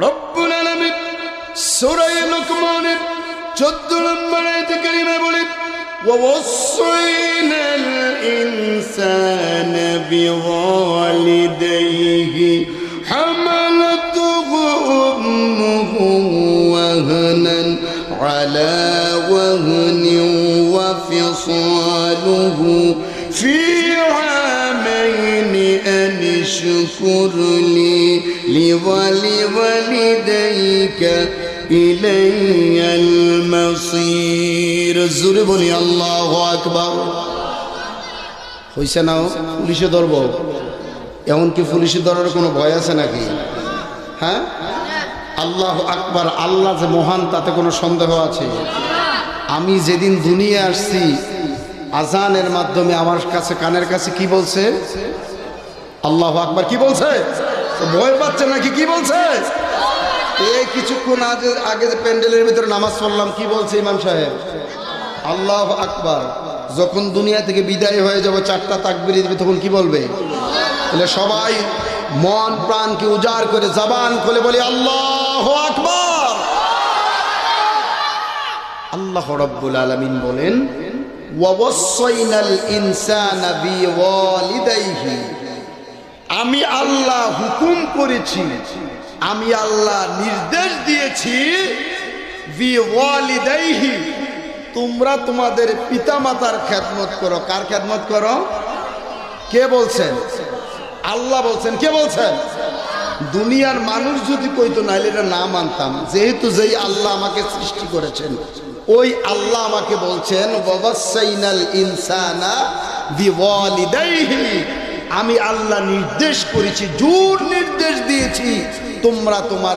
রব্বুল আলামিন সূরা লুকমানের 14 নম্বর আয়াতে কারিমা বলে ওয়াসাইনাল ইনসানা বিওয়ালিদাইহি হামালাতুহু উম্মুহু ওয়াহনান আলা ওয়াহনিন ওয়া ফিসালুহু ফি আমাইনি আন ইশকুর লি ওয়ালিদাইকা ইলাইয়াল মাসির। জোরে বলি আল্লাহু আকবার। হইছে না? পুলিশে ধরব? এমনকি পুলিশে ধরার কোনো ভয় আছে নাকি? হ্যাঁ, আল্লাহু আকবার। আল্লাহ যে মহান তাতে কোনো সন্দেহ আছে? আমি যেদিন দুনিয়া আসছি আজানের মাধ্যমে আমার কাছে কানের কাছে কি বলছে? আল্লাহু আকবার। কি বলছে? ভয় পাচ্ছে নাকি? কি বলছে? এই কিছুক্ষণ আগে যে প্যান্ডেলের ভিতরে নামাজ পড়লাম, কি বলছে ইমাম সাহেব? আল্লাহু আকবার। যখন দুনিয়া থেকে বিদায় হয়ে যাব, 4টা তাকবীর দিবে, তখন কি বলবে? তাহলে সবাই মন প্রাণকে উজাড় করে জবান খুলে বলি আল্লাহু আকবার। আল্লাহ রাব্বুল আলামিন বলেন ওয়াসাইনাল ইনসানা বিওয়ালিদাইহি, আমি আল্লাহ হুকুম করেছি, আমি আল্লাহ নির্দেশ দিয়েছি, বিওয়ালিদাইহি, তোমরা তোমাদের পিতামাতার খেদমত করো। কার খেদমত করো? কে বলছেন? আল্লাহ বলছেন। কে বলছেন? দুনিয়ার মানুষ যদি কইতো নাইলে এটা না মানতাম, যেহেতু যেই আল্লাহ আমাকে সৃষ্টি করেছেন ওই আল্লাহ আমাকে বলছেন ওয়াসাইনাল ইনসানা বিওয়ালিদাইহি, আমি আল্লাহ নির্দেশ করেছি, জোর নির্দেশ দিয়েছি তোমরা তোমার